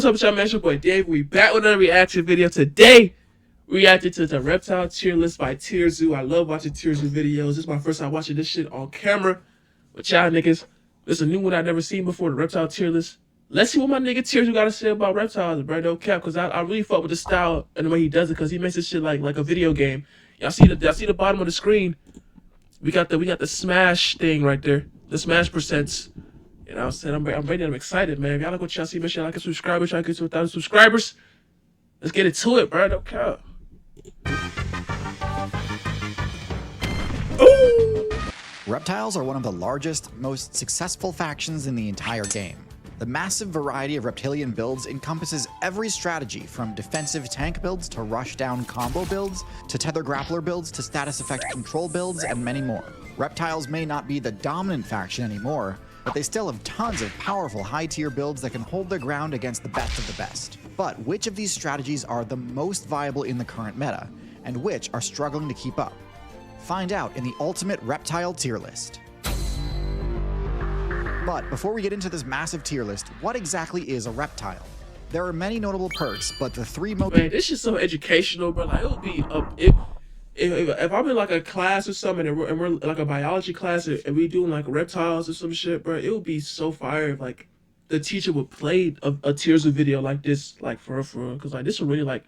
What's up, y'all, man? It's your boy Dave. We back with another reaction video. Today, we reacted to the Reptile tier list by Tier Zoo. I love watching Tier Zoo videos. This is my first time watching this shit on camera with y'all niggas. This is a new one I've never seen before, the Reptile tier list. Let's see what my nigga Tier Zoo got to say about reptiles, bro. No cap, because I really fuck with the style and the way he does it, because he makes this shit like a video game. Y'all see the bottom of the screen? We got the smash thing right there, the smash percents. You know what I'm saying? I'm ready. I'm excited, man. If y'all like what y'all see, make sure y'all like and subscribe. Try to get to 1,000 subscribers. Let's get into it, bro. Don't count. Ooh! Reptiles are one of the largest, most successful factions in the entire game. The massive variety of reptilian builds encompasses every strategy from defensive tank builds to rushdown combo builds, to tether grappler builds to status effect control builds, and many more. Reptiles may not be the dominant faction anymore, but they still have tons of powerful high-tier builds that can hold their ground against the best of the best. But which of these strategies are the most viable in the current meta, and which are struggling to keep up? Find out in the ultimate reptile tier list. But before we get into this massive tier list, what exactly is a reptile? There are many notable perks, but the three most— Man, this is so educational, bro. Like, it would be if I'm in like a class or something and we're like a biology class and we doing like reptiles or some shit, bro, it would be so fire if like the teacher would play a Tears of video like this, like for real, because like this would really like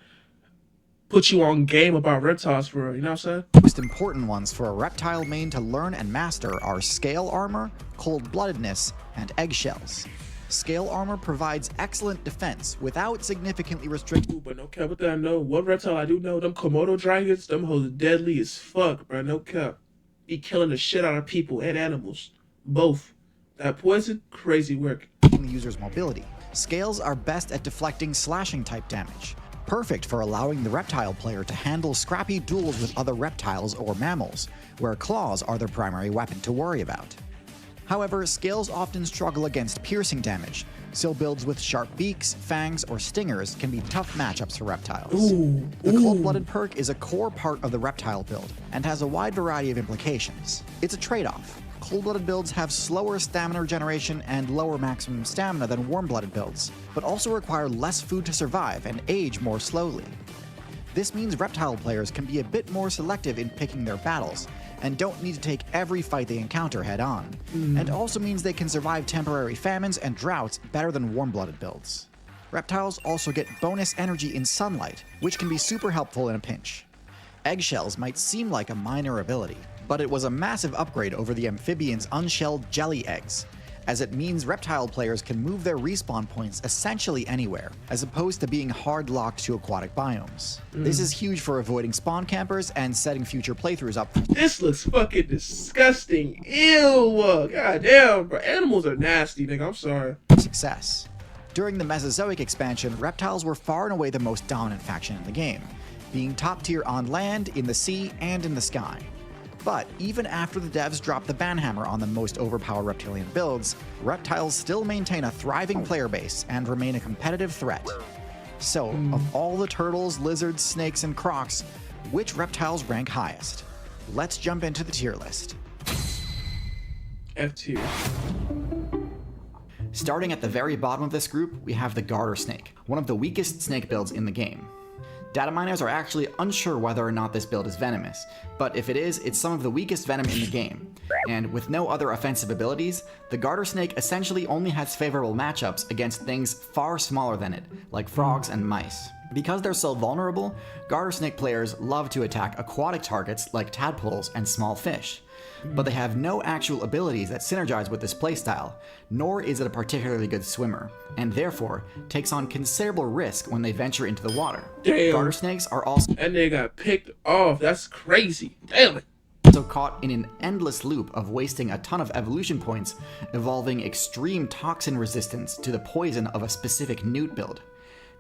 put you on game about reptiles for real, you know what I'm saying? Most important ones for a reptile main to learn and master are scale armor, cold-bloodedness, and eggshells. Scale armor provides excellent defense without significantly restricting— But no cap, with that I know, one reptile I do know, them Komodo dragons, them hoes deadly as fuck, bro, no cap. Be killing the shit out of people and animals. Both. That poison, crazy work. the user's mobility. Scales are best at deflecting slashing type damage, perfect for allowing the reptile player to handle scrappy duels with other reptiles or mammals, where claws are their primary weapon to worry about. However, scales often struggle against piercing damage, so builds with sharp beaks, fangs, or stingers can be tough matchups for reptiles. The cold-blooded perk is a core part of the reptile build, and has a wide variety of implications. It's a trade-off. Cold-blooded builds have slower stamina regeneration and lower maximum stamina than warm-blooded builds, but also require less food to survive and age more slowly. This means reptile players can be a bit more selective in picking their battles, and don't need to take every fight they encounter head-on, and also means they can survive temporary famines and droughts better than warm-blooded builds. Reptiles also get bonus energy in sunlight, which can be super helpful in a pinch. Eggshells might seem like a minor ability, but it was a massive upgrade over the amphibians' unshelled jelly eggs, as it means reptile players can move their respawn points essentially anywhere, as opposed to being hard-locked to aquatic biomes. This is huge for avoiding spawn campers and setting future playthroughs up. This looks fucking disgusting. Ew. Goddamn, bro. Animals are nasty, nigga. I'm sorry. Success. During the Mesozoic expansion, reptiles were far and away the most dominant faction in the game, being top tier on land, in the sea, and in the sky. But even after the devs dropped the banhammer on the most overpowered reptilian builds, reptiles still maintain a thriving player base and remain a competitive threat. So, of all the turtles, lizards, snakes, and crocs, which reptiles rank highest? Let's jump into the tier list. F tier. Starting at the very bottom of this group, we have the garter snake, one of the weakest snake builds in the game. Data miners are actually unsure whether or not this build is venomous, but if it is, it's some of the weakest venom in the game. And with no other offensive abilities, the garter snake essentially only has favorable matchups against things far smaller than it, like frogs and mice. Because they're so vulnerable, garter snake players love to attack aquatic targets like tadpoles and small fish. But they have no actual abilities that synergize with this playstyle, nor is it a particularly good swimmer, and therefore takes on considerable risk when they venture into the water. Damn. Garter snakes are also— That nigga got picked off. That's crazy. Damn it. caught in an endless loop of wasting a ton of evolution points, evolving extreme toxin resistance to the poison of a specific newt build.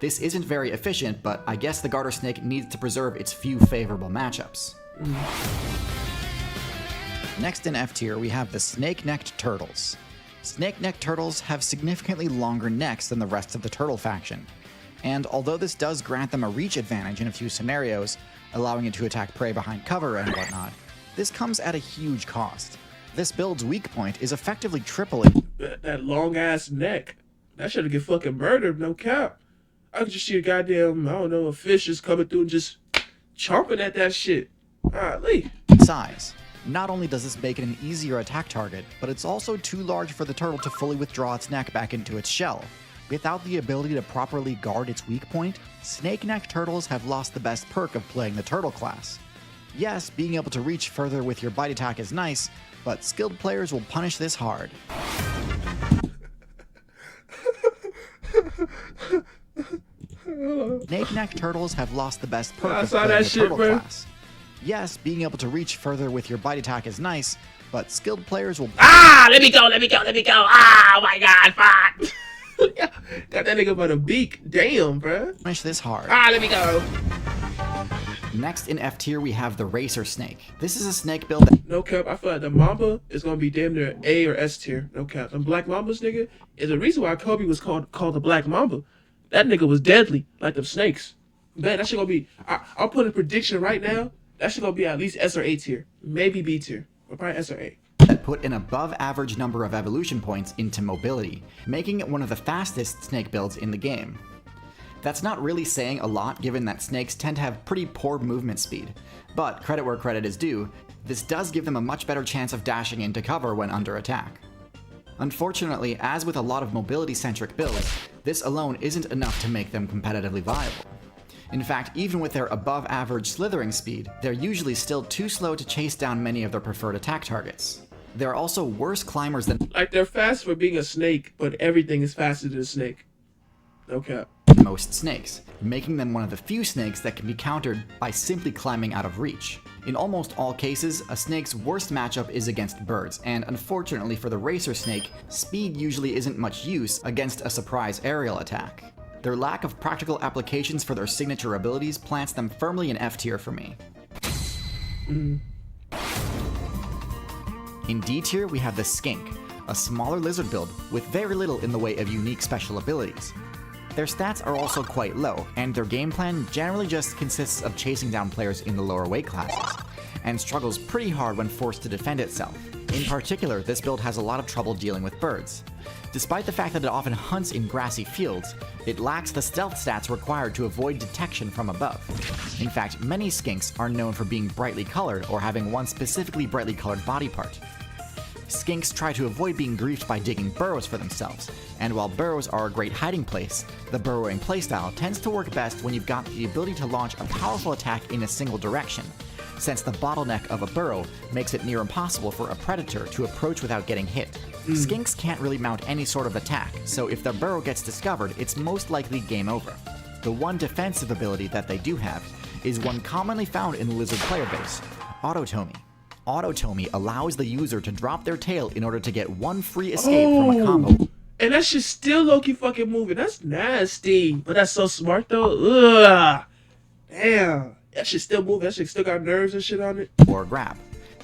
This isn't very efficient, but I guess the garter snake needs to preserve its few favorable matchups. Next in F tier, we have the snake-necked turtles. Snake-necked turtles have significantly longer necks than the rest of the turtle faction, and although this does grant them a reach advantage in a few scenarios, allowing it to attack prey behind cover and whatnot, this comes at a huge cost. This build's weak point is effectively tripling That long ass neck. That should get fucking murdered, no cap. I could just see a goddamn, I don't know, a fish just coming through and just chomping at that shit. Golly. Size. Not only does this make it an easier attack target, but it's also too large for the turtle to fully withdraw its neck back into its shell. Without the ability to properly guard its weak point, snake neck turtles have lost the best perk of playing the turtle class. Yes, being able to reach further with your bite attack is nice, but skilled players will punish this hard. Snake neck turtles have lost the best perk of playing the turtle class. Yes, being able to reach further with your bite attack is nice, but skilled players will— let me go! Oh my god, fuck! Got that nigga by the beak. Damn, bruh. Punish this hard. Let me go. Next in F tier, we have the racer snake. This is a snake build that— No cap, I feel like the mamba is gonna be damn near A or S tier. No cap. Them black mambas, nigga, is the reason why Kobe was called the black mamba. That nigga was deadly, like them snakes. Man, that shit gonna be— I'll put a prediction right now. That shit gonna be at least S or A tier. Maybe B tier. Or probably S or A. That put an above average number of evolution points into mobility, making it one of the fastest snake builds in the game. That's not really saying a lot given that snakes tend to have pretty poor movement speed, but credit where credit is due, this does give them a much better chance of dashing into cover when under attack. Unfortunately, as with a lot of mobility-centric builds, this alone isn't enough to make them competitively viable. In fact, even with their above-average slithering speed, they're usually still too slow to chase down many of their preferred attack targets. They're also worse climbers than— Like, they're fast for being a snake, but everything is faster than a snake. No cap. Most snakes, making them one of the few snakes that can be countered by simply climbing out of reach. In almost all cases, a snake's worst matchup is against birds, and unfortunately for the racer snake, speed usually isn't much use against a surprise aerial attack. Their lack of practical applications for their signature abilities plants them firmly in F tier for me. In D tier, we have the skink, a smaller lizard build with very little in the way of unique special abilities. Their stats are also quite low, and their game plan generally just consists of chasing down players in the lower weight classes, and struggles pretty hard when forced to defend itself. In particular, this build has a lot of trouble dealing with birds. Despite the fact that it often hunts in grassy fields, it lacks the stealth stats required to avoid detection from above. In fact, many skinks are known for being brightly colored or having one specifically brightly colored body part. Skinks try to avoid being griefed by digging burrows for themselves, and while burrows are a great hiding place, the burrowing playstyle tends to work best when you've got the ability to launch a powerful attack in a single direction, since the bottleneck of a burrow makes it near impossible for a predator to approach without getting hit. Skinks can't really mount any sort of attack, so if their burrow gets discovered, it's most likely game over. The one defensive ability that they do have is one commonly found in the lizard player base, Autotomy. Autotomy allows the user to drop their tail in order to get one free escape from a combo. And that shit's still low-key fucking moving. That's nasty. But that's so smart though. Ugh. Damn. That shit still moving. That shit still got nerves and shit on it. Or grab.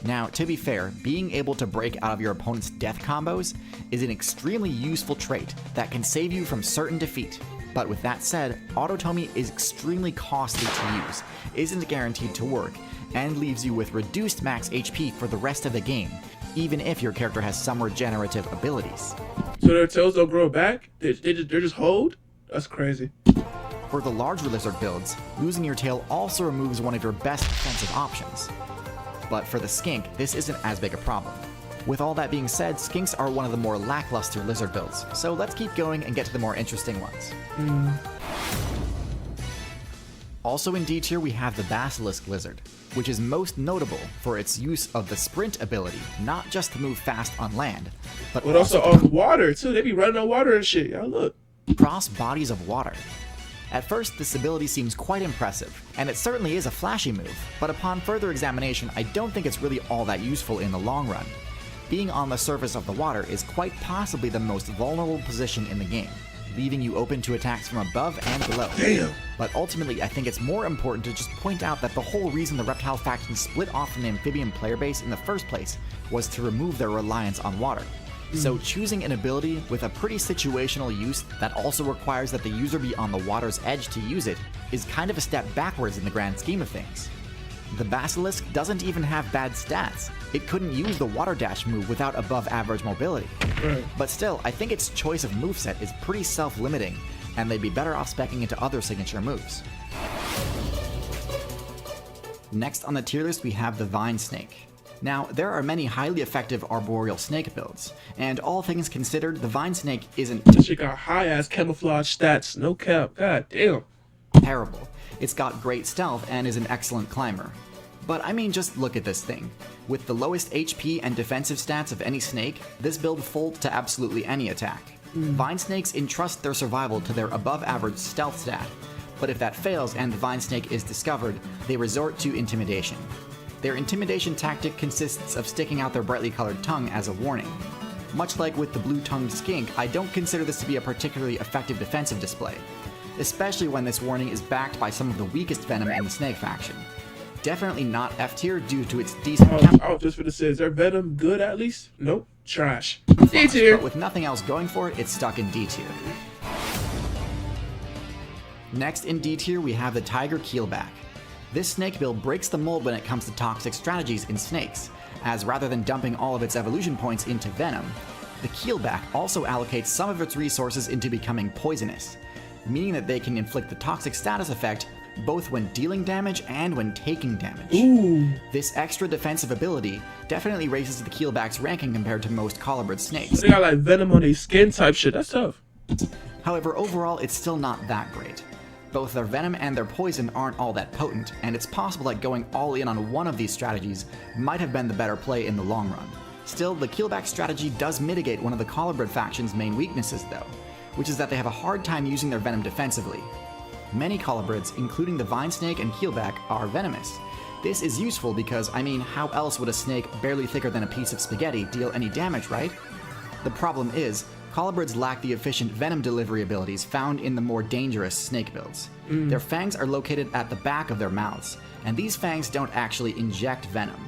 Now, to be fair, being able to break out of your opponent's death combos is an extremely useful trait that can save you from certain defeat. But with that said, Autotomy is extremely costly to use, isn't guaranteed to work, and leaves you with reduced max HP for the rest of the game, even if your character has some regenerative abilities. So their tails don't grow back? They're just hold? That's crazy. For the larger lizard builds, losing your tail also removes one of your best defensive options. But for the skink, this isn't as big a problem. With all that being said, skinks are one of the more lackluster lizard builds, so let's keep going and get to the more interesting ones. Also in D tier, we have the basilisk lizard, which is most notable for its use of the sprint ability, not just to move fast on land, but also on water too. They be running on water and shit. Y'all look. Cross bodies of water. At first, this ability seems quite impressive, and it certainly is a flashy move, but upon further examination, I don't think it's really all that useful in the long run. Being on the surface of the water is quite possibly the most vulnerable position in the game, leaving you open to attacks from above and below. Damn. But ultimately, I think it's more important to just point out that the whole reason the Reptile faction split off from the amphibian player base in the first place was to remove their reliance on water. So choosing an ability with a pretty situational use that also requires that the user be on the water's edge to use it is kind of a step backwards in the grand scheme of things. The Basilisk doesn't even have bad stats. It couldn't use the water dash move without above average mobility. But still, I think its choice of moveset is pretty self-limiting, and they'd be better off speccing into other signature moves. Next on the tier list we have the Vine Snake. Now, there are many highly effective arboreal snake builds, and all things considered, the Vine Snake isn't This shit got high-ass camouflage stats, no cap, god damn. terrible. It's got great stealth and is an excellent climber. But I mean, just look at this thing. With the lowest HP and defensive stats of any snake, this build folds to absolutely any attack. Vine Snakes entrust their survival to their above-average stealth stat, but if that fails and the Vine Snake is discovered, they resort to intimidation. Their intimidation tactic consists of sticking out their brightly colored tongue as a warning. Much like with the blue-tongued skink, I don't consider this to be a particularly effective defensive display, especially when this warning is backed by some of the weakest venom in the snake faction. Definitely not F tier due to its decent I was just gonna say, is their venom good at least? Nope, trash. D tier. but with nothing else going for it, it's stuck in D tier. Next in D tier, we have the Tiger Keelback. This snake build breaks the mold when it comes to toxic strategies in snakes, as rather than dumping all of its evolution points into venom, the Keelback also allocates some of its resources into becoming poisonous, meaning that they can inflict the toxic status effect both when dealing damage and when taking damage. Ooh. This extra defensive ability definitely raises the Keelback's ranking compared to most colobrid snakes. They got like venom on their skin type shit, that's tough. However, overall, it's still not that great. Both their venom and their poison aren't all that potent, and it's possible that going all in on one of these strategies might have been the better play in the long run. Still, the Keelback strategy does mitigate one of the colobrid faction's main weaknesses though, which is that they have a hard time using their venom defensively. Many colobrids, including the Vine Snake and Keelback, are venomous. This is useful because, I mean, how else would a snake barely thicker than a piece of spaghetti deal any damage, right? The problem is, colobrids lack the efficient venom delivery abilities found in the more dangerous snake builds. Their fangs are located at the back of their mouths, and these fangs don't actually inject venom.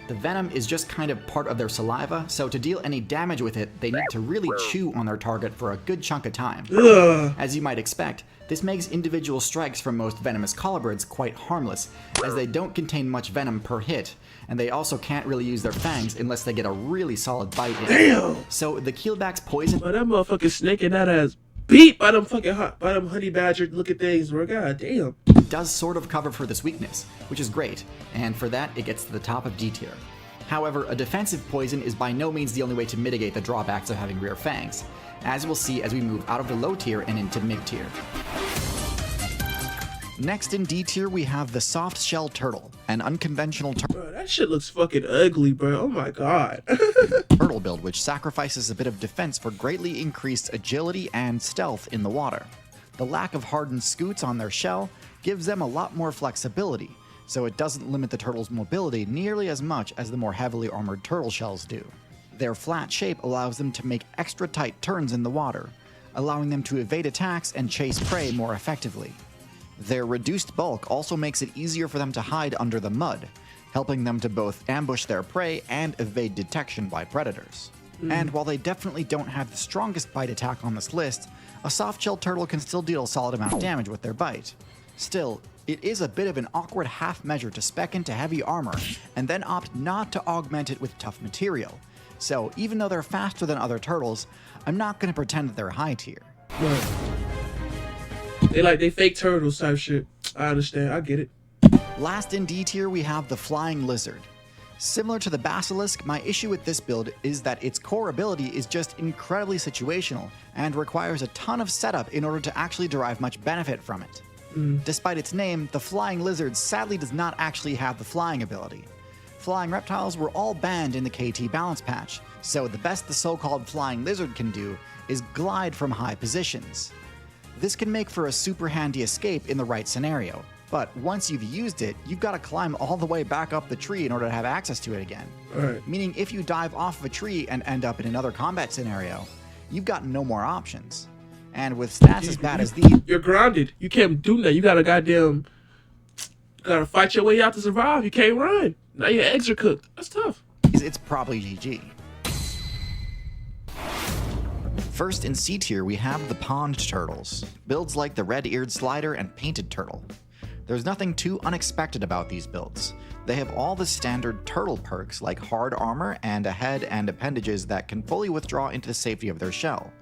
The venom is just kind of part of their saliva, so to deal any damage with it, they need to really chew on their target for a good chunk of time. Ugh. As you might expect, this makes individual strikes from most venomous colobrids quite harmless, as they don't contain much venom per hit, and they also can't really use their fangs unless they get a really solid bite in. Damn. So the Keelback's poison But that motherfucking snake and that ass beat by them fucking by them honey badger looking things, bro. God damn. does sort of cover for this weakness, which is great, and for that it gets to the top of D tier. However, a defensive poison is by no means the only way to mitigate the drawbacks of having rear fangs, as we'll see as we move out of the low tier and into mid tier. Next in D tier we have the Soft Shell Turtle, an unconventional Bro, that shit looks fucking ugly, bro. Oh my god. turtle build which sacrifices a bit of defense for greatly increased agility and stealth in the water. The lack of hardened scutes on their shell gives them a lot more flexibility, so it doesn't limit the turtle's mobility nearly as much as the more heavily armored turtle shells do. Their flat shape allows them to make extra tight turns in the water, allowing them to evade attacks and chase prey more effectively. Their reduced bulk also makes it easier for them to hide under the mud, helping them to both ambush their prey and evade detection by predators. And while they definitely don't have the strongest bite attack on this list, a soft-shelled turtle can still deal a solid amount of damage with their bite. Still, it is a bit of an awkward half measure to spec into heavy armor and then opt not to augment it with tough material. So even though they're faster than other turtles, I'm not going to pretend that they're high tier. Right. They fake turtles type shit. I understand. I get it. Last in D tier we have the Flying Lizard. Similar to the Basilisk, my issue with this build is that its core ability is just incredibly situational and requires a ton of setup in order to actually derive much benefit from it. Despite its name, the Flying Lizard sadly does not actually have the flying ability. Flying reptiles were all banned in the KT balance patch, so the best the so-called Flying Lizard can do is glide from high positions. This can make for a super handy escape in the right scenario, but once you've used it, you've got to climb all the way back up the tree in order to have access to it again. Alright. Meaning if you dive off of a tree and end up in another combat scenario, you've got no more options. And with stats as bad as these, You're grounded. You can't do that. You gotta fight your way out to survive. You can't run. Now your eggs are cooked. That's tough. it's probably GG. First in C tier we have the Pond Turtles, builds like the red-eared slider and painted turtle. There's nothing too unexpected about these builds. They have all the standard turtle perks like hard armor and a head and appendages that can fully withdraw into the safety of their shell.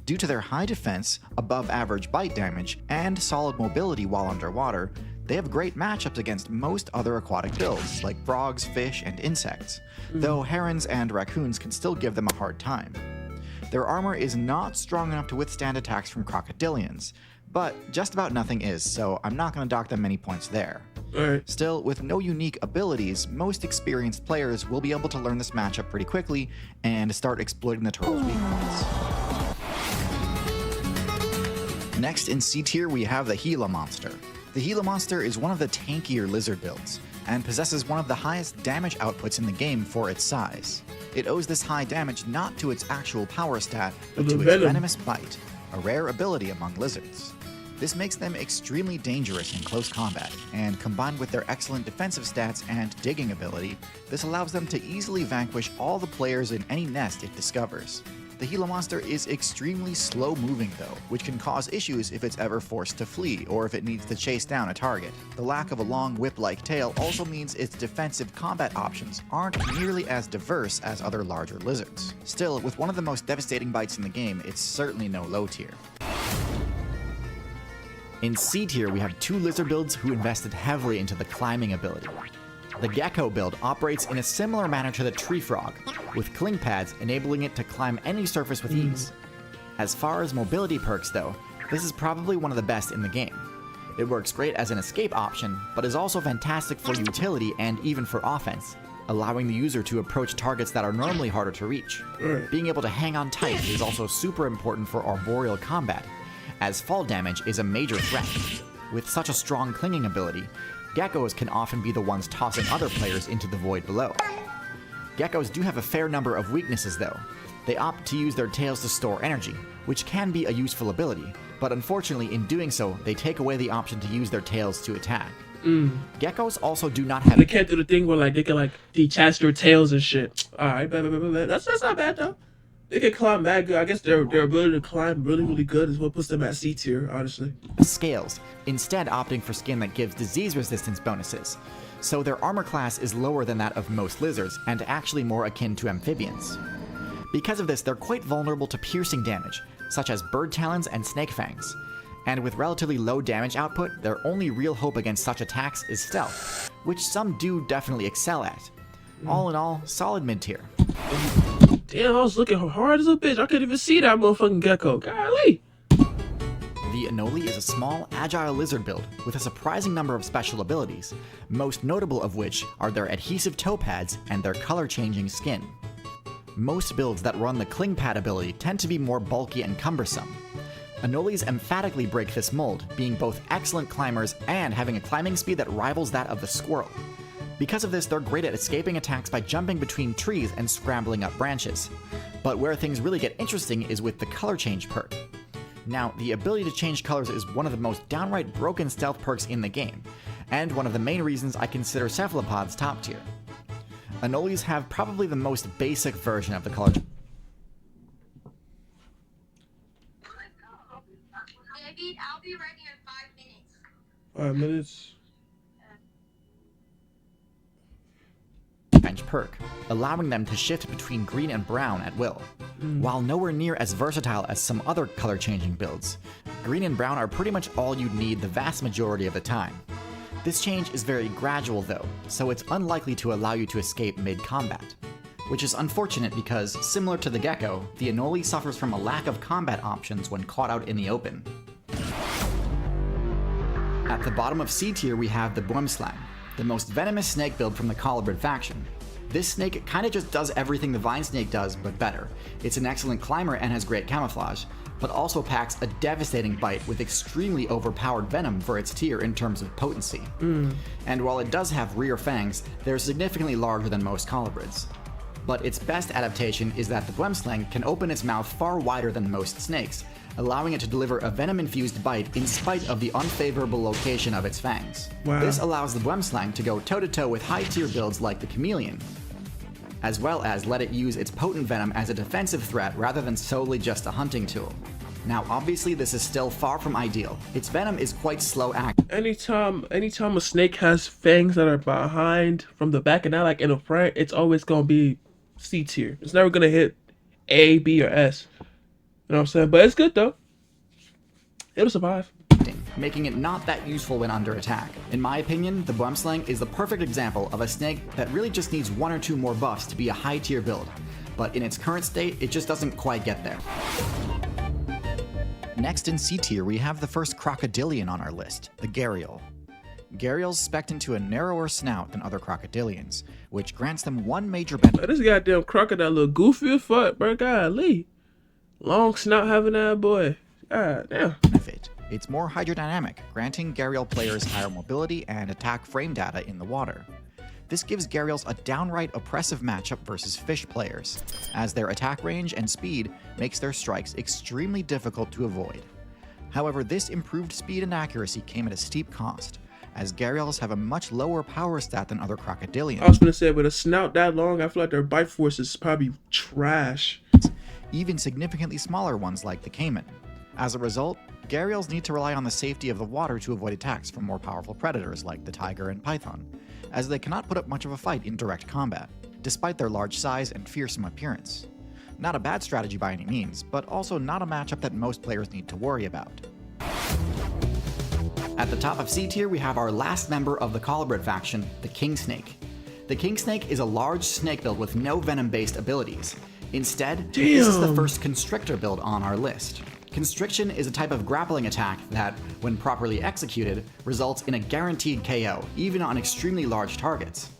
Due to their high defense, above average bite damage, and solid mobility while underwater, they have great matchups against most other aquatic builds, like frogs, fish, and insects, though herons and raccoons can still give them a hard time. Their armor is not strong enough to withstand attacks from crocodilians, but just about nothing is, so I'm not going to dock them many points there. Alright. Still, with no unique abilities, most experienced players will be able to learn this matchup pretty quickly and start exploiting the turtle's weak points. Next in C tier we have the Gila monster. The Gila monster is one of the tankier lizard builds, and possesses one of the highest damage outputs in the game for its size. It owes this high damage not to its actual power stat, but to its venomous bite, a rare ability among lizards. This makes them extremely dangerous in close combat, and combined with their excellent defensive stats and digging ability, this allows them to easily vanquish all the players in any nest it discovers. The Gila monster is extremely slow moving though, which can cause issues if it's ever forced to flee or if it needs to chase down a target. The lack of a long whip-like tail also means its defensive combat options aren't nearly as diverse as other larger lizards. Still, with one of the most devastating bites in the game, it's certainly no low tier. In C tier, we have two lizard builds who invested heavily into the climbing ability. The Gecko build operates in a similar manner to the Tree Frog, with cling pads enabling it to climb any surface with ease. As far as mobility perks though, this is probably one of the best in the game. It works great as an escape option, but is also fantastic for utility and even for offense, allowing the user to approach targets that are normally harder to reach. Being able to hang on tight is also super important for arboreal combat, as fall damage is a major threat. With such a strong clinging ability, geckos can often be the ones tossing other players into the void below. Geckos do have a fair number of weaknesses though. They opt to use their tails to store energy, which can be a useful ability, but unfortunately in doing so, they take away the option to use their tails to attack. Geckos also do not have— They can't do the thing where like they can like detach their tails and shit. Alright, that's not bad though. They can climb that good. I guess their ability to climb really good is what puts them at C tier, honestly. Scales, instead opting for skin that gives disease resistance bonuses. So their armor class is lower than that of most lizards, and actually more akin to amphibians. Because of this, they're quite vulnerable to piercing damage, such as bird talons and snake fangs. And with relatively low damage output, their only real hope against such attacks is stealth, which some do definitely excel at. All in all, solid mid-tier. Damn, I was looking hard as a bitch. I couldn't even see that motherfucking gecko. Golly. The Anole is a small, agile lizard build with a surprising number of special abilities, most notable of which are their adhesive toe pads and their color-changing skin. Most builds that run the cling pad ability tend to be more bulky and cumbersome. Anoles emphatically break this mold, being both excellent climbers and having a climbing speed that rivals that of the squirrel. Because of this, they're great at escaping attacks by jumping between trees and scrambling up branches. But where things really get interesting is with the color change perk. Now, the ability to change colors is one of the most downright broken stealth perks in the game, and one of the main reasons I consider cephalopods top tier. Anoles have probably the most basic version of the color. I'll be ready in 5 minutes. 5 minutes. Change perk, allowing them to shift between green and brown at will. While nowhere near as versatile as some other color-changing builds, green and brown are pretty much all you'd need the vast majority of the time. This change is very gradual though, so it's unlikely to allow you to escape mid-combat. Which is unfortunate because, similar to the gecko, the Anole suffers from a lack of combat options when caught out in the open. At the bottom of C tier we have the Boomslang, the most venomous snake build from the Colibrid faction. This snake kinda just does everything the vine snake does, but better. It's an excellent climber and has great camouflage, but also packs a devastating bite with extremely overpowered venom for its tier in terms of potency. And while it does have rear fangs, they're significantly larger than most colibrids. But its best adaptation is that the Boomslang can open its mouth far wider than most snakes, allowing it to deliver a venom-infused bite in spite of the unfavorable location of its fangs. Wow. This allows the Boomslang to go toe-to-toe with high-tier builds like the Chameleon, as well as let it use its potent venom as a defensive threat rather than solely just a hunting tool. Now obviously this is still far from ideal. Its venom is quite slow acting. Anytime a snake has fangs that are behind from the back and not like in the front, it's always gonna be C tier. It's never gonna hit A, B, or S. You know what I'm saying? But it's good though. It'll survive. Making it not that useful when under attack. In my opinion, the Boemslang is the perfect example of a snake that really just needs 1 or 2 more buffs to be a high tier build, but in its current state, it just doesn't quite get there. Next in C tier, we have the first crocodilian on our list, the Gharial. Gharials spec into a narrower snout than other crocodilians, which grants them one major benefit. This goddamn crocodile look goofy as fuck, bro. Golly. Long snout having that boy. God damn. It's more hydrodynamic, granting Gharial players higher mobility and attack frame data in the water. This gives Gharials a downright oppressive matchup versus fish players, as their attack range and speed makes their strikes extremely difficult to avoid. However, this improved speed and accuracy came at a steep cost, as Gharials have a much lower power stat than other crocodilians. I was gonna say, with a snout that long, I feel like their bite force is probably trash. Even significantly smaller ones like the caiman. As a result, Gharials need to rely on the safety of the water to avoid attacks from more powerful predators like the tiger and python, as they cannot put up much of a fight in direct combat, despite their large size and fearsome appearance. Not a bad strategy by any means, but also not a matchup that most players need to worry about. At the top of C tier, we have our last member of the Colubrid faction, the King Snake. The King Snake is a large snake build with no venom-based abilities. Instead, this is the first Constrictor build on our list. Constriction is a type of grappling attack that, when properly executed, results in a guaranteed KO, even on extremely large targets.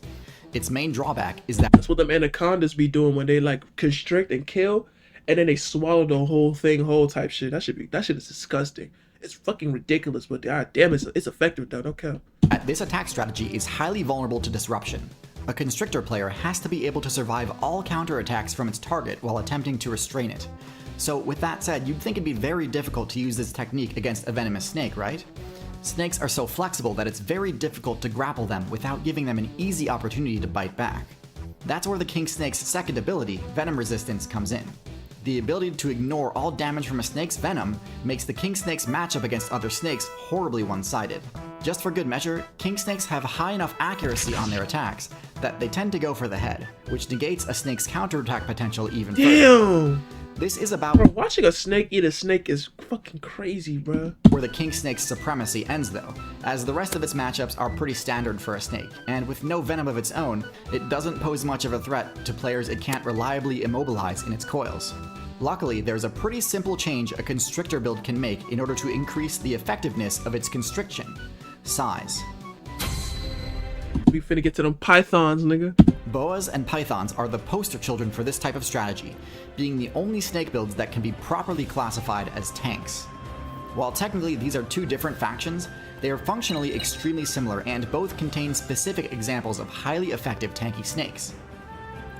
Its main drawback is that that's what them anacondas be doing when they like constrict and kill, and then they swallow the whole thing whole type shit. That shit is disgusting. It's fucking ridiculous, but god damn it's effective though, don't count. This attack strategy is highly vulnerable to disruption. A Constrictor player has to be able to survive all counterattacks from its target while attempting to restrain it. So with that said, you'd think it'd be very difficult to use this technique against a venomous snake, right? Snakes are so flexible that it's very difficult to grapple them without giving them an easy opportunity to bite back. That's where the King Snake's second ability, Venom Resistance, comes in. The ability to ignore all damage from a snake's venom makes the King Snake's matchup against other snakes horribly one-sided. Just for good measure, King Snakes have high enough accuracy on their attacks that they tend to go for the head, which negates a snake's counterattack potential even further. This is about bro, watching a snake eat a snake is fucking crazy, bro. Where the King Snake's supremacy ends though, as the rest of its matchups are pretty standard for a snake, and with no venom of its own, it doesn't pose much of a threat to players it can't reliably immobilize in its coils. Luckily, there's a pretty simple change a Constrictor build can make in order to increase the effectiveness of its constriction: size. We finna get to them pythons, nigga. Boas and pythons are the poster children for this type of strategy, being the only snake builds that can be properly classified as tanks. While technically these are two different factions, they are functionally extremely similar and both contain specific examples of highly effective tanky snakes.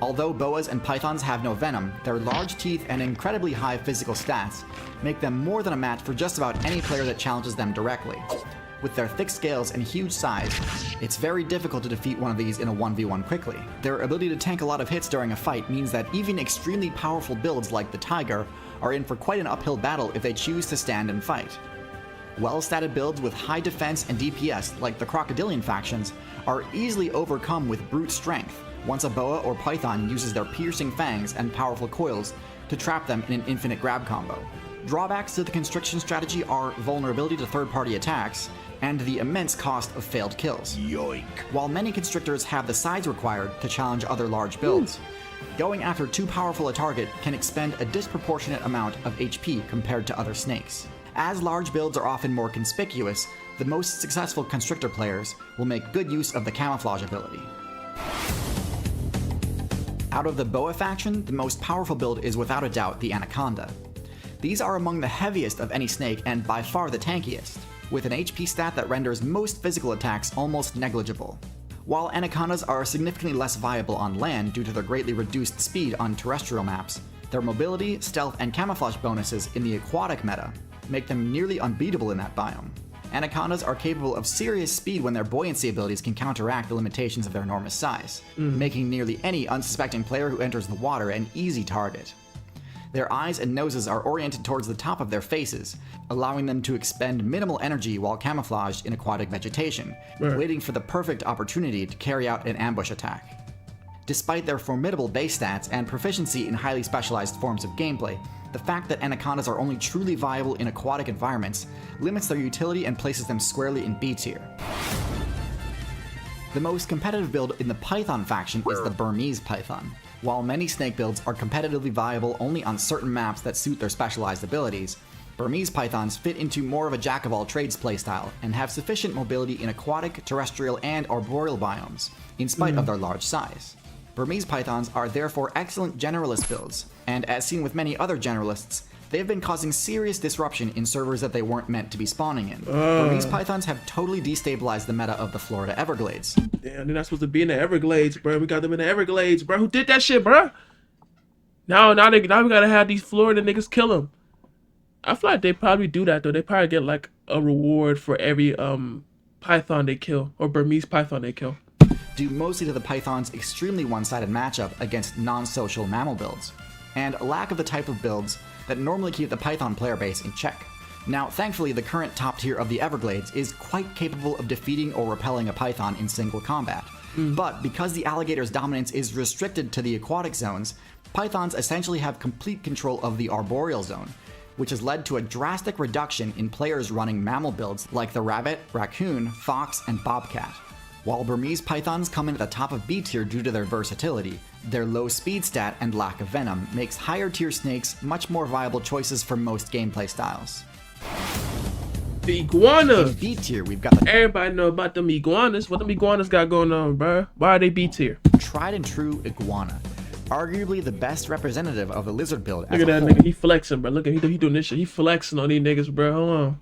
Although boas and pythons have no venom, their large teeth and incredibly high physical stats make them more than a match for just about any player that challenges them directly. With their thick scales and huge size, it's very difficult to defeat one of these in a 1v1 quickly. Their ability to tank a lot of hits during a fight means that even extremely powerful builds like the Tiger are in for quite an uphill battle if they choose to stand and fight. Well-statted builds with high defense and DPS, like the Crocodilian factions, are easily overcome with brute strength once a boa or python uses their piercing fangs and powerful coils to trap them in an infinite grab combo. Drawbacks to the constriction strategy are vulnerability to third-party attacks and the immense cost of failed kills. Yoink. While many constrictors have the size required to challenge other large builds, going after too powerful a target can expend a disproportionate amount of HP compared to other snakes. As large builds are often more conspicuous, the most successful constrictor players will make good use of the camouflage ability. Out of the boa faction, the most powerful build is without a doubt the anaconda. These are among the heaviest of any snake and by far the tankiest, with an HP stat that renders most physical attacks almost negligible. While anacondas are significantly less viable on land due to their greatly reduced speed on terrestrial maps, their mobility, stealth, and camouflage bonuses in the aquatic meta make them nearly unbeatable in that biome. Anacondas are capable of serious speed when their buoyancy abilities can counteract the limitations of their enormous size, making nearly any unsuspecting player who enters the water an easy target. Their eyes and noses are oriented towards the top of their faces, allowing them to expend minimal energy while camouflaged in aquatic vegetation, waiting for the perfect opportunity to carry out an ambush attack. Despite their formidable base stats and proficiency in highly specialized forms of gameplay, The fact that anacondas are only truly viable in aquatic environments limits their utility and places them squarely in B tier. The most competitive build in the Python faction is the Burmese Python. While many snake builds are competitively viable only on certain maps that suit their specialized abilities, Burmese Pythons fit into more of a jack-of-all-trades playstyle and have sufficient mobility in aquatic, terrestrial, and arboreal biomes, in spite of their large size. Burmese Pythons are therefore excellent generalist builds, and as seen with many other generalists, they have been causing serious disruption in servers that they weren't meant to be spawning in. Burmese Pythons have totally destabilized the meta of the Florida Everglades. Damn, they're not supposed to be in the Everglades, bro. We got them in the Everglades, bro. Who did that shit, bro? Now we gotta have these Florida niggas kill them. I feel like they probably do that though. They probably get like a reward for every python they kill, or Burmese python they kill. Due mostly to the Python's extremely one-sided matchup against non-social mammal builds, and a lack of the type of builds that normally keep the Python player base in check. Now, thankfully, the current top tier of the Everglades is quite capable of defeating or repelling a Python in single combat. But because the alligator's dominance is restricted to the aquatic zones, Pythons essentially have complete control of the arboreal zone, which has led to a drastic reduction in players running mammal builds like the rabbit, raccoon, fox, and bobcat. While Burmese Pythons come in at the top of B tier due to their versatility, their low speed stat and lack of venom makes higher tier snakes much more viable choices for most gameplay styles. The iguana. In B tier, we've got the Everybody know about them iguanas. What them iguanas got going on, bro? Why are they B tier? tried and true iguana, arguably the best representative of the lizard build as Look at a that whole, nigga. He flexing, bro. Look at he doing this shit. He flexing on these niggas, bro. Hold on.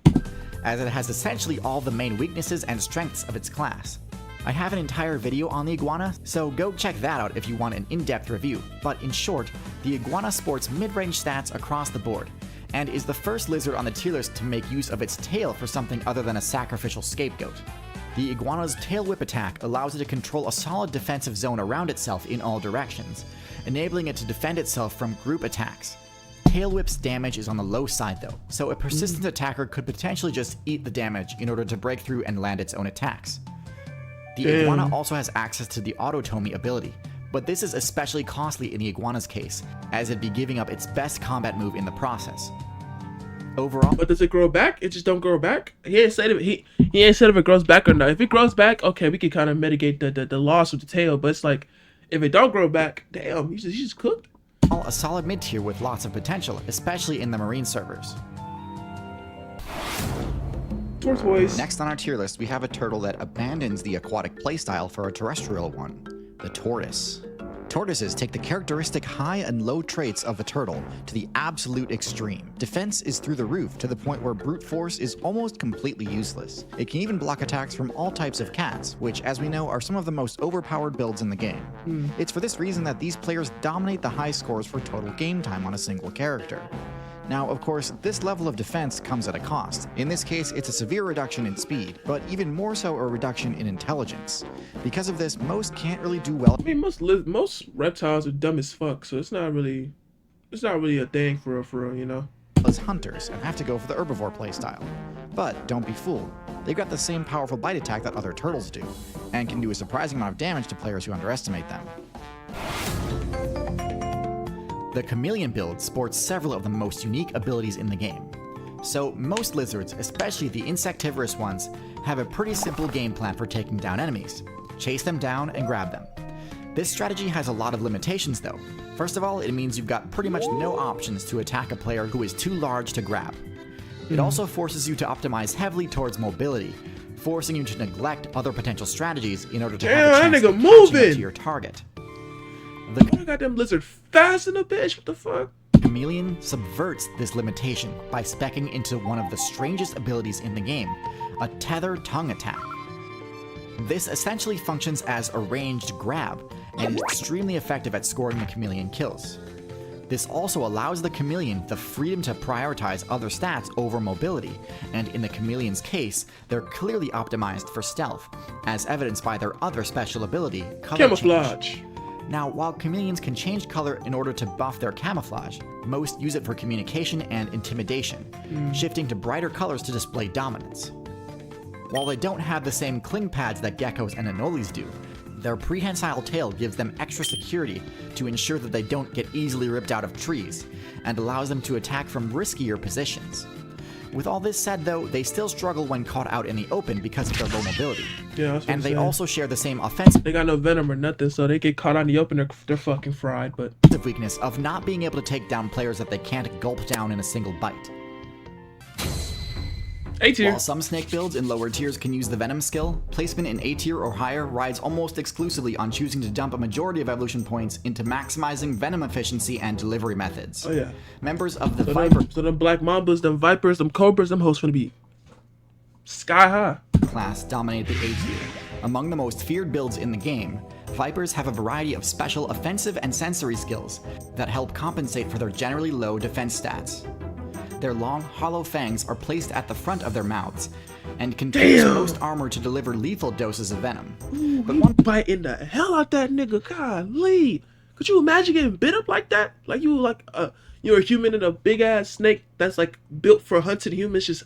as it has essentially all the main weaknesses and strengths of its class. I have an entire video on the iguana, so go check that out if you want an in-depth review, but in short, the iguana sports mid-range stats across the board, and is the first lizard on the tier list to make use of its tail for something other than a sacrificial scapegoat. The iguana's tail whip attack allows it to control a solid defensive zone around itself in all directions, enabling it to defend itself from group attacks. Tail whip's damage is on the low side though, so a persistent attacker could potentially just eat the damage in order to break through and land its own attacks. The iguana also has access to the autotomy ability, but this is especially costly in the iguana's case, as it'd be giving up its best combat move in the process. Overall, But does it grow back? It just don't grow back? He ain't said if it grows back or not. If it grows back, okay, we can kind of mitigate the loss of the tail. But it's like, if it don't grow back, damn, you just cooked. a solid mid tier with lots of potential, especially in the marine servers. Tortoise. Next on our tier list, we have a turtle that abandons the aquatic playstyle for a terrestrial one, the tortoise. Tortoises take the characteristic high and low traits of a turtle to the absolute extreme. Defense is through the roof to the point where brute force is almost completely useless. It can even block attacks from all types of cats, which, as we know, are some of the most overpowered builds in the game. It's for this reason that these players dominate the high scores for total game time on a single character. Now, of course, this level of defense comes at a cost. In this case, it's a severe reduction in speed, but even more so a reduction in intelligence. Because of this, most can't really do well. I mean, most reptiles are dumb as fuck, so it's not really a thing for real, you know. As hunters and have to go for the herbivore playstyle. But don't be fooled, they've got the same powerful bite attack that other turtles do, and can do a surprising amount of damage to players who underestimate them. The chameleon build sports several of the most unique abilities in the game. So most lizards, especially the insectivorous ones, have a pretty simple game plan for taking down enemies. Chase them down and grab them. This strategy has a lot of limitations though. First of all, it means you've got pretty much no options to attack a player who is too large to grab. It also forces you to optimize heavily towards mobility, forcing you to neglect other potential strategies in order to have a chance that of nigga catching up moving! to your target. I got them lizard fast in the bitch. What the fuck? Chameleon subverts this limitation by speccing into one of the strangest abilities in the game, a tether tongue attack. This essentially functions as a ranged grab, and is extremely effective at scoring the chameleon kills. This also allows the chameleon the freedom to prioritize other stats over mobility, and in the chameleon's case, they're clearly optimized for stealth, as evidenced by their other special ability, color Camouflage. change. Now, while chameleons can change color in order to buff their camouflage, most use it for communication and intimidation, shifting to brighter colors to display dominance. While they don't have the same cling pads that geckos and anoles do, Their prehensile tail gives them extra security to ensure that they don't get easily ripped out of trees, and allows them to attack from riskier positions. With all this said though, they still struggle when caught out in the open because of their low mobility. Yeah, that's what And I'm they saying. also share the same offensive They got no venom or nothing, so they get caught out in the open, they're fucking fried. But weakness of not being able to take down players that they can't gulp down in a single bite. A tier. While some snake builds in lower tiers can use the Venom skill, placement in A tier or higher rides almost exclusively on choosing to dump a majority of evolution points into maximizing Venom efficiency and delivery methods. Oh yeah. Members of the So Viper them black mambas, them vipers, them cobras, them hosts gonna be sky high. class dominate the A tier. Among the most feared builds in the game, Vipers have a variety of special offensive and sensory skills that help compensate for their generally low defense stats. Their long, hollow fangs are placed at the front of their mouths and contain most armor to deliver lethal doses of venom. Ooh, But he one biting the hell out that nigga. Golly. Could you imagine getting bit up like that? Like you're a human and a big ass snake that's like built for hunting humans. Just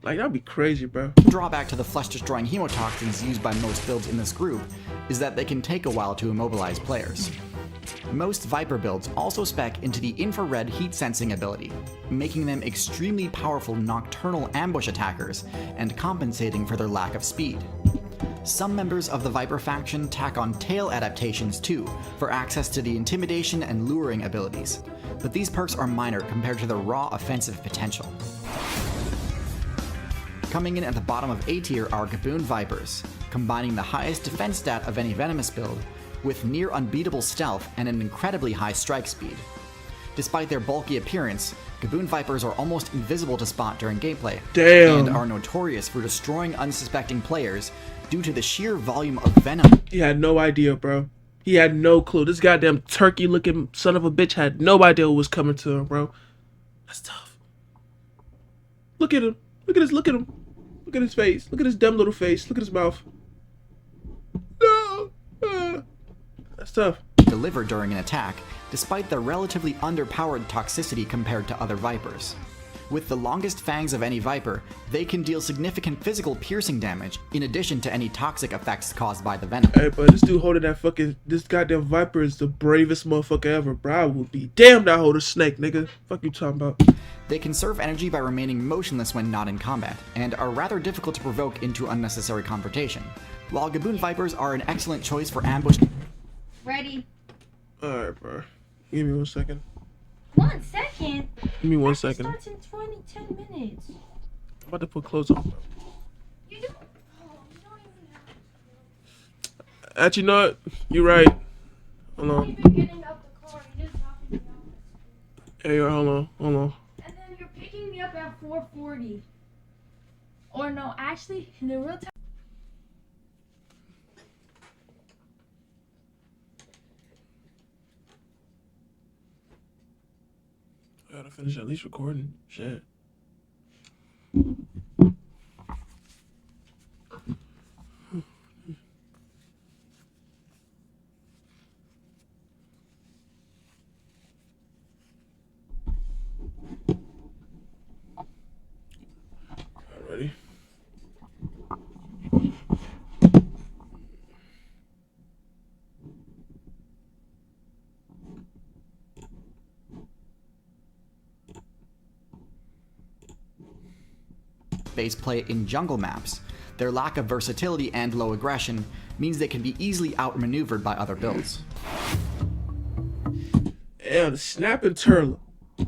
like that'd be crazy, bro. drawback to the flesh-destroying hemotoxins used by most builds in this group is that they can take a while to immobilize players. Most Viper builds also spec into the infrared heat sensing ability, making them extremely powerful nocturnal ambush attackers and compensating for their lack of speed. Some members of the Viper faction tack on tail adaptations too, for access to the intimidation and luring abilities, but these perks are minor compared to their raw offensive potential. Coming in at the bottom of A tier are Gaboon Vipers, combining the highest defense stat of any venomous build with near unbeatable stealth and an incredibly high strike speed. Despite their bulky appearance, Gaboon Vipers are almost invisible to spot during gameplay, Damn. and are notorious for destroying unsuspecting players due to the sheer volume of venom. He had no idea, bro. He had no clue. This goddamn turkey-looking son of a bitch had no idea what was coming to him, bro. That's tough. Look at him. Look at his. Look at him. Look at his face. Look at his dumb little face. Look at his mouth. No. That's tough. Delivered during an attack, despite their relatively underpowered toxicity compared to other Vipers. With the longest fangs of any Viper, they can deal significant physical piercing damage, in addition to any toxic effects caused by the venom. Hey, but this dude holding this goddamn Viper is the bravest motherfucker ever, bro. I would be damned I hold a snake, nigga. Fuck you talking about. They conserve energy by remaining motionless when not in combat, and are rather difficult to provoke into unnecessary confrontation. While Gaboon Vipers are an excellent choice for ambush... Ready? Alright, bro. Give me 1 second. 1 second? Give me 1 second. Starts in 10 minutes. I'm about to put clothes on, bro. You don't... Oh, you don't even have... Actually, you know what? You're right. Hold You're on. not even getting out the car. You're just dropping me off. Hey, hold on. Hold on. And then you're picking me up at 4:40. Or no, actually, in the real time... I gotta finish at least recording. Shit. Ready? base play in jungle maps. Their lack of versatility and low aggression means they can be easily outmaneuvered by other builds. Yeah, the snapping turtle.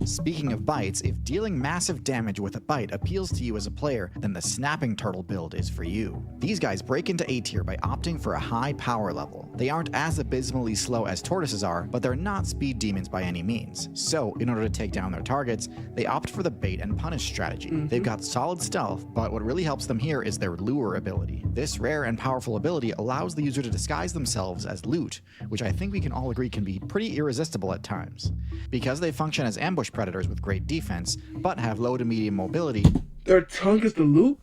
Speaking of bites, if dealing massive damage with a bite appeals to you as a player, then the Snapping Turtle build is for you. These guys break into A tier by opting for a high power level. They aren't as abysmally slow as tortoises are, but they're not speed demons by any means. So, in order to take down their targets, they opt for the bait and punish strategy. They've got solid stealth, but what really helps them here is their lure ability. This rare and powerful ability allows the user to disguise themselves as loot, which I think we can all agree can be pretty irresistible at times. Because they function as ambush predators with great defense, but have low to medium mobility, Their tongue is the loot?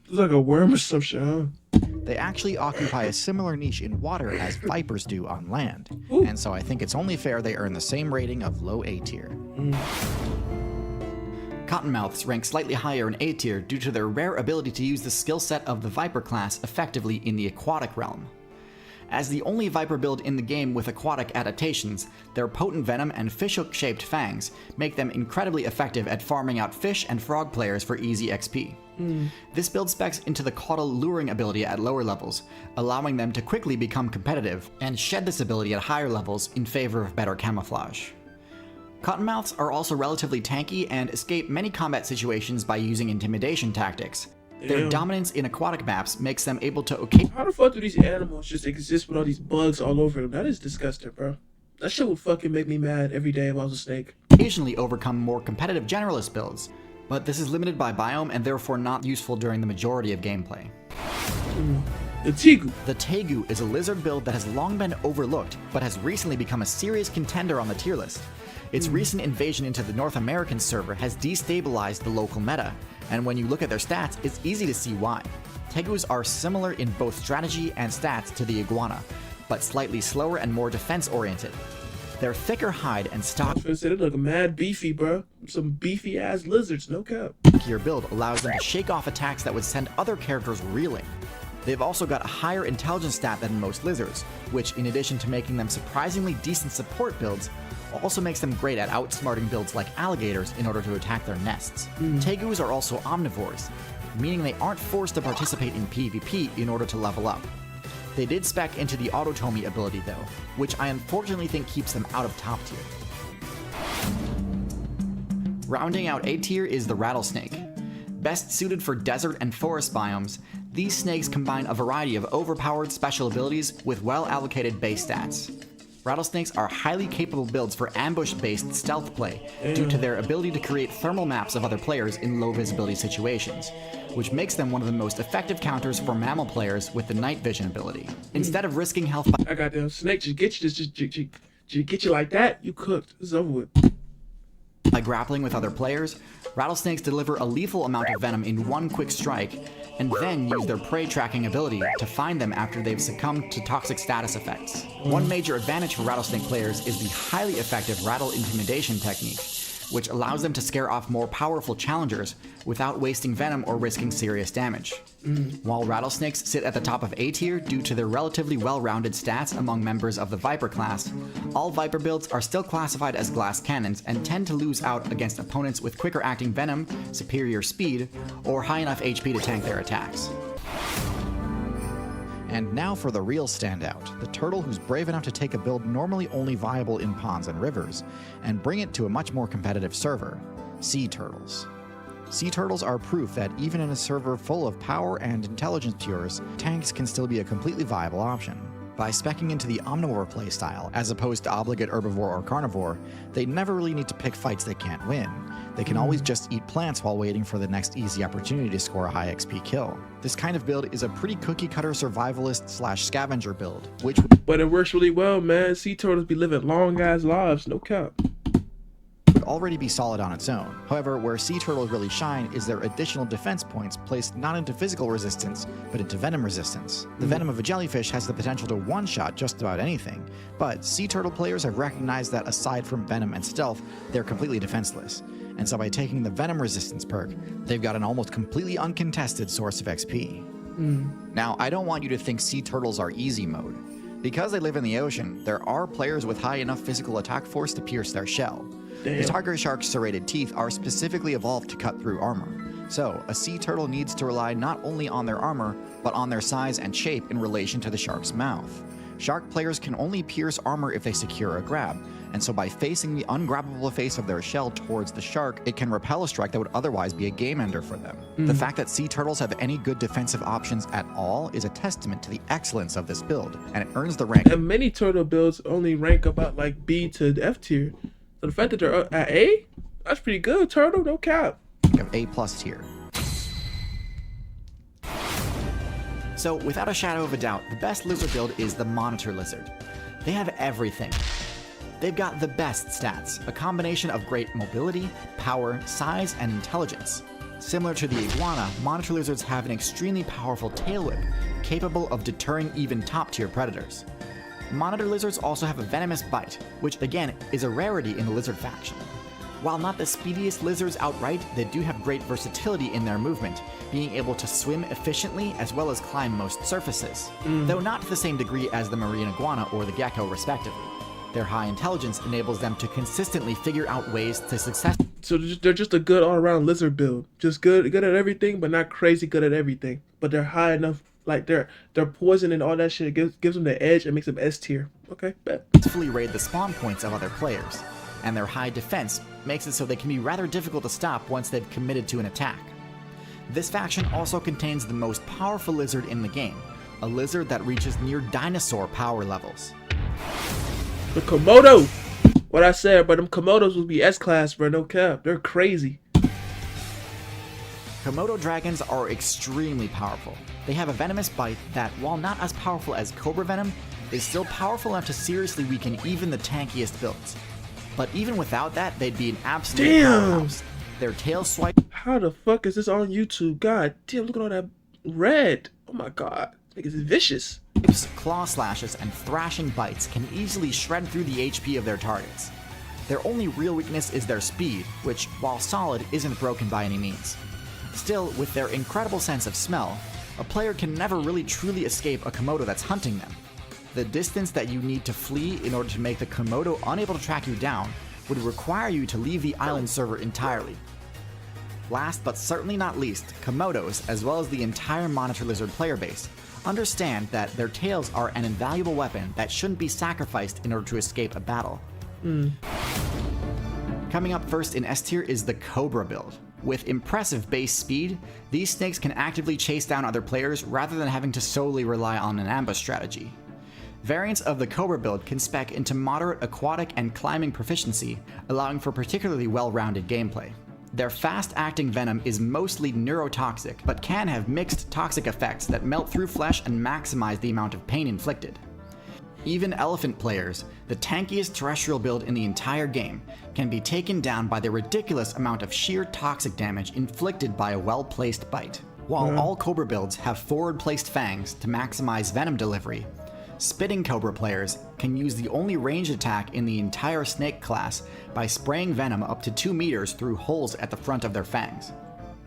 It's like a worm or some shit, huh? they actually occupy a similar niche in water as vipers do on land. Ooh. And so I think it's only fair they earn the same rating of low A tier. Cottonmouths rank slightly higher in A tier due to their rare ability to use the skill set of the Viper class effectively in the aquatic realm. As the only Viper build in the game with aquatic adaptations, their potent venom and fishhook-shaped fangs make them incredibly effective at farming out fish and frog players for easy XP. This build specs into the Caudal luring ability at lower levels, allowing them to quickly become competitive, and shed this ability at higher levels in favor of better camouflage. Cottonmouths are also relatively tanky and escape many combat situations by using intimidation tactics. Their Damn. dominance in aquatic maps makes them able to How the fuck do these animals just exist with all these bugs all over them? That is disgusting, bro. That shit would fucking make me mad every day if I was a snake. occasionally overcome more competitive generalist builds, but this is limited by biome and therefore not useful during the majority of gameplay. The Tegu. The Tegu is a lizard build that has long been overlooked, but has recently become a serious contender on the tier list. Its recent invasion into the North American server has destabilized the local meta, and when you look at their stats, it's easy to see why. Tegus are similar in both strategy and stats to the iguana, but slightly slower and more defense-oriented. Their thicker hide and stock I said it look mad beefy, bro. Some beefy ass lizards, no cap. gear build allows them to shake off attacks that would send other characters reeling. They've also got a higher intelligence stat than most lizards, which, in addition to making them surprisingly decent support builds, also makes them great at outsmarting builds like alligators in order to attack their nests. Tegus are also omnivores, meaning they aren't forced to participate in PvP in order to level up. They did spec into the Autotomy ability though, which I unfortunately think keeps them out of top tier. Rounding out A tier is the rattlesnake. Best suited for desert and forest biomes, these snakes combine a variety of overpowered special abilities with well-allocated base stats. Rattlesnakes are highly capable builds for ambush-based stealth play due to their ability to create thermal maps of other players in low-visibility situations, which makes them one of the most effective counters for mammal players with the night vision ability. Instead of risking health by I got them snake just get you, just get you like that. You cooked. It's over with. grappling with other players, rattlesnakes deliver a lethal amount of venom in one quick strike, and then use their prey tracking ability to find them after they've succumbed to toxic status effects. One major advantage for rattlesnake players is the highly effective rattle intimidation technique, which allows them to scare off more powerful challengers without wasting venom or risking serious damage. While rattlesnakes sit at the top of A tier due to their relatively well-rounded stats among members of the Viper class, all Viper builds are still classified as glass cannons and tend to lose out against opponents with quicker acting venom, superior speed, or high enough HP to tank their attacks. And now for the real standout, the turtle who's brave enough to take a build normally only viable in ponds and rivers, and bring it to a much more competitive server, sea turtles. Sea turtles are proof that even in a server full of power and intelligence pures, tanks can still be a completely viable option. By speccing into the omnivore playstyle, as opposed to obligate herbivore or carnivore, they never really need to pick fights they can't win. They can always just eat plants while waiting for the next easy opportunity to score a high XP kill. This kind of build is a pretty cookie-cutter survivalist / scavenger build, which But it works really well, man. Sea turtles be living long ass lives, no cap. would already be solid on its own. However, where sea turtles really shine is their additional defense points placed not into physical resistance, but into venom resistance. The venom of a jellyfish has the potential to one-shot just about anything, but sea turtle players have recognized that aside from venom and stealth, they're completely defenseless. And so by taking the venom resistance perk, they've got an almost completely uncontested source of XP. Now, I don't want you to think sea turtles are easy mode. Because they live in the ocean, there are players with high enough physical attack force to pierce their shell. The tiger shark's serrated teeth are specifically evolved to cut through armor. So, a sea turtle needs to rely not only on their armor, but on their size and shape in relation to the shark's mouth. Shark players can only pierce armor if they secure a grab, and so by facing the ungrabbable face of their shell towards the shark, it can repel a strike that would otherwise be a game ender for them. The fact that sea turtles have any good defensive options at all is a testament to the excellence of this build, and it earns the rank. And many turtle builds only rank about like B to F tier. So the fact that they're at A, that's pretty good, turtle, no cap. Of A+ tier. So, without a shadow of a doubt, the best lizard build is the Monitor Lizard. They have everything. They've got the best stats, a combination of great mobility, power, size, and intelligence. Similar to the iguana, Monitor Lizards have an extremely powerful tail whip, capable of deterring even top-tier predators. Monitor Lizards also have a venomous bite, which again is a rarity in the lizard faction. While not the speediest lizards outright, they do have great versatility in their movement, being able to swim efficiently as well as climb most surfaces, though not to the same degree as the marine iguana or the gecko respectively. Their high intelligence enables them to consistently figure out ways to successfully. So they're just a good all-around lizard build. Just good at everything, but not crazy good at everything. But they're high enough, like their poison and all that shit gives them the edge and makes them S tier. Okay, bet. Raid the spawn points of other players, and their high defense makes it so they can be rather difficult to stop once they've committed to an attack. This faction also contains the most powerful lizard in the game, a lizard that reaches near dinosaur power levels. The Komodo! What I said, but them Komodos would be S-class, bro, no cap. They're crazy. Komodo dragons are extremely powerful. They have a venomous bite that, while not as powerful as cobra venom, is still powerful enough to seriously weaken even the tankiest builds. But even without that, they'd be an absolute powerhouse. Their tail swipe. How the fuck is this on YouTube? God damn, look at all that red. Oh my god. Like, it's vicious. Claw slashes and thrashing bites can easily shred through the HP of their targets. Their only real weakness is their speed, which, while solid, isn't broken by any means. Still, with their incredible sense of smell, a player can never really truly escape a Komodo that's hunting them. The distance that you need to flee in order to make the Komodo unable to track you down would require you to leave the island server entirely. Last but certainly not least, Komodos, as well as the entire Monitor Lizard player base, understand that their tails are an invaluable weapon that shouldn't be sacrificed in order to escape a battle. Coming up first in S tier is the Cobra build. With impressive base speed, these snakes can actively chase down other players rather than having to solely rely on an ambush strategy. Variants of the Cobra build can spec into moderate aquatic and climbing proficiency, allowing for particularly well-rounded gameplay. Their fast-acting venom is mostly neurotoxic, but can have mixed toxic effects that melt through flesh and maximize the amount of pain inflicted. Even elephant players, the tankiest terrestrial build in the entire game, can be taken down by the ridiculous amount of sheer toxic damage inflicted by a well-placed bite. While all Cobra builds have forward-placed fangs to maximize venom delivery, Spitting Cobra players can use the only ranged attack in the entire snake class by spraying venom up to 2 meters through holes at the front of their fangs.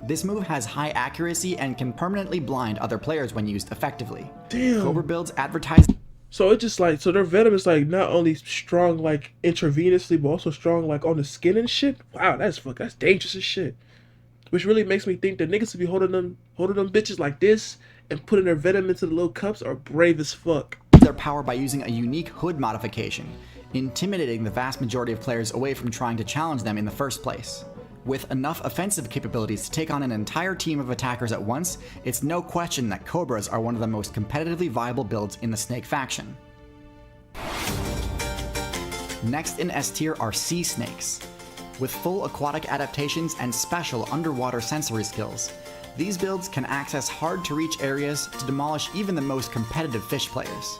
This move has high accuracy and can permanently blind other players when used effectively. Damn. Cobra builds advertise. So it's just like, so their venom is like not only strong like intravenously, but also strong like on the skin and shit. Wow, that's dangerous as shit. Which really makes me think that niggas to be holding them bitches like this and putting their venom into the little cups are brave as fuck. Their power by using a unique hood modification, intimidating the vast majority of players away from trying to challenge them in the first place. With enough offensive capabilities to take on an entire team of attackers at once, it's no question that Cobras are one of the most competitively viable builds in the Snake faction. Next in S tier are Sea Snakes. With full aquatic adaptations and special underwater sensory skills, these builds can access hard-to-reach areas to demolish even the most competitive fish players.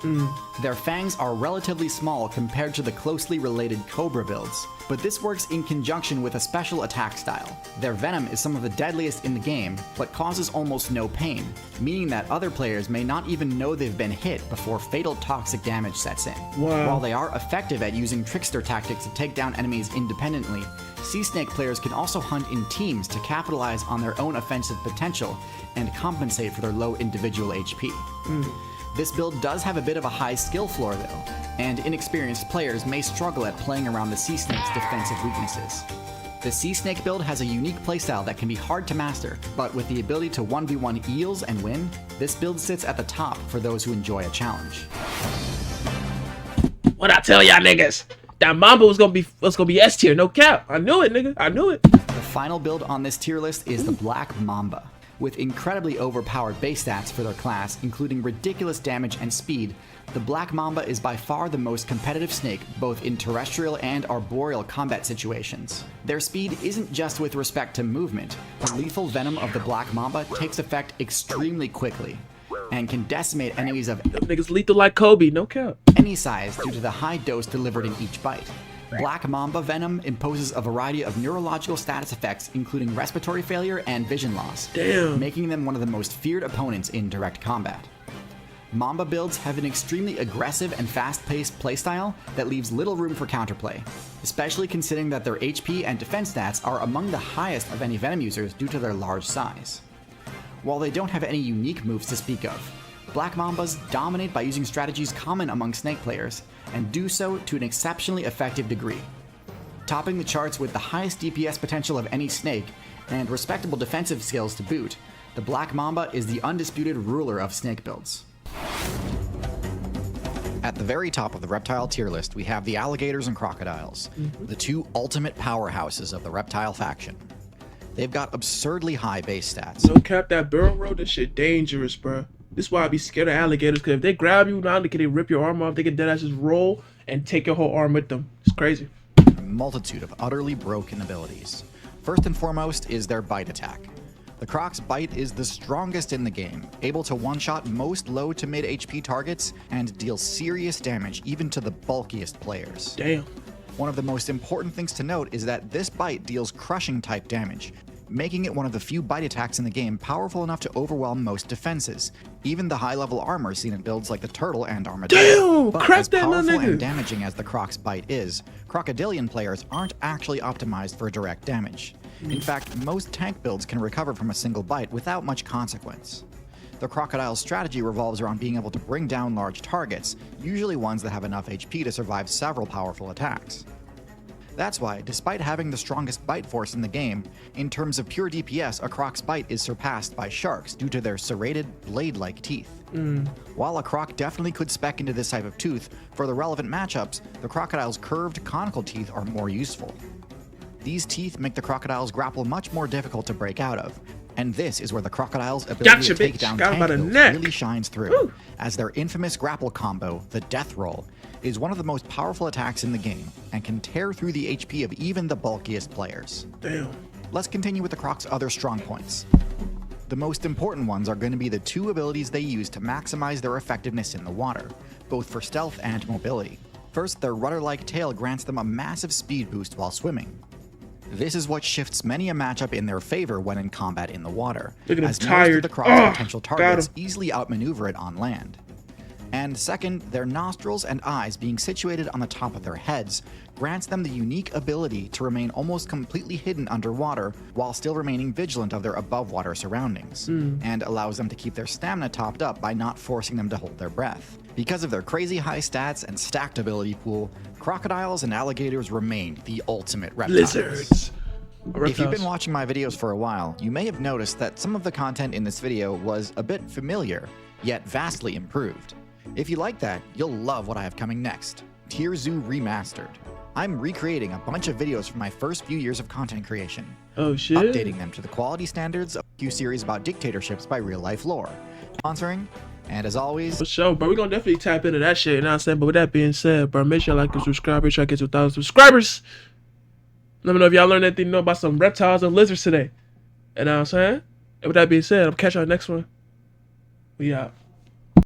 Their fangs are relatively small compared to the closely related Cobra builds, but this works in conjunction with a special attack style. Their venom is some of the deadliest in the game, but causes almost no pain, meaning that other players may not even know they've been hit before fatal toxic damage sets in. Wow. While they are effective at using trickster tactics to take down enemies independently, Sea Snake players can also hunt in teams to capitalize on their own offensive potential and compensate for their low individual HP. This build does have a bit of a high skill floor though, and inexperienced players may struggle at playing around the Sea Snake's defensive weaknesses. The Sea Snake build has a unique playstyle that can be hard to master, but with the ability to 1v1 eels and win, this build sits at the top for those who enjoy a challenge. What I tell y'all niggas? That Mamba was gonna be S tier, no cap. I knew it, nigga. I knew it. The final build on this tier list is the Black Mamba. With incredibly overpowered base stats for their class, including ridiculous damage and speed, the Black Mamba is by far the most competitive snake, both in terrestrial and arboreal combat situations. Their speed isn't just with respect to movement. The lethal venom of the Black Mamba takes effect extremely quickly, and can decimate enemies of Them niggas lethal like Kobe, no cap. any size due to the high dose delivered in each bite. Black Mamba venom imposes a variety of neurological status effects, including respiratory failure and vision loss, Damn. making them one of the most feared opponents in direct combat. Mamba builds have an extremely aggressive and fast-paced playstyle that leaves little room for counterplay, especially considering that their HP and defense stats are among the highest of any Venom users due to their large size. While they don't have any unique moves to speak of, Black Mambas dominate by using strategies common among Snake players, and do so to an exceptionally effective degree. Topping the charts with the highest DPS potential of any Snake, and respectable defensive skills to boot, the Black Mamba is the undisputed ruler of Snake builds. At the very top of the Reptile tier list, we have the Alligators and Crocodiles, the two ultimate powerhouses of the Reptile faction. They've got absurdly high base stats. No cap, that barrel roll, this shit dangerous, bro. This is why I be scared of alligators, because if they grab you, not only can they rip your arm off, they can deadass just roll and take your whole arm with them. It's crazy. A multitude of utterly broken abilities. First and foremost is their bite attack. The Croc's bite is the strongest in the game, able to one-shot most low to mid HP targets and deal serious damage even to the bulkiest players. Damn. One of the most important things to note is that this bite deals crushing type damage, making it one of the few bite attacks in the game powerful enough to overwhelm most defenses, even the high-level armor seen in builds like the Turtle and Armadillo. Damn! But Crack as that, my powerful nigga! and damaging as the Croc's bite is, Crocodilian players aren't actually optimized for direct damage. In fact, most tank builds can recover from a single bite without much consequence. The Crocodile's strategy revolves around being able to bring down large targets, usually ones that have enough HP to survive several powerful attacks. That's why, despite having the strongest bite force in the game, in terms of pure DPS, a Croc's bite is surpassed by sharks due to their serrated, blade-like teeth. While a Croc definitely could spec into this type of tooth, for the relevant matchups, the Crocodile's curved, conical teeth are more useful. These teeth make the Crocodile's grapple much more difficult to break out of, and this is where the Crocodile's ability Gotcha, to take bitch. down Got him by tank the builds neck. really shines through, Woo. as their infamous grapple combo, the Death Roll, is one of the most powerful attacks in the game, and can tear through the HP of even the bulkiest players. Damn. Let's continue with the Croc's other strong points. The most important ones are going to be the two abilities they use to maximize their effectiveness in the water, both for stealth and mobility. First, their rudder-like tail grants them a massive speed boost while swimming. This is what shifts many a matchup in their favor when in combat in the water, Look at him as most tired. of the Croc's Oh, potential got targets him. easily outmaneuver it on land. And second, their nostrils and eyes being situated on the top of their heads grants them the unique ability to remain almost completely hidden underwater while still remaining vigilant of their above-water surroundings, and allows them to keep their stamina topped up by not forcing them to hold their breath. Because of their crazy high stats and stacked ability pool, crocodiles and alligators remain the ultimate reptiles. Lizards. If you've been watching my videos for a while, you may have noticed that some of the content in this video was a bit familiar, yet vastly improved. If you like that, you'll love what I have coming next, Tier Zoo Remastered. I'm recreating a bunch of videos from my first few years of content creation, Oh shit. updating them to the quality standards of a series about dictatorships by real life lore. Sponsoring, and as always, For sure, bro. We're gonna definitely tap into that shit, you know what I'm saying? But with that being said, bro, make sure you like and subscribe. Try to get to 1,000 subscribers. Let me know if y'all learned anything new about some reptiles and lizards today. You know what I'm saying? And with that being said, I'll catch y'all next one. We out.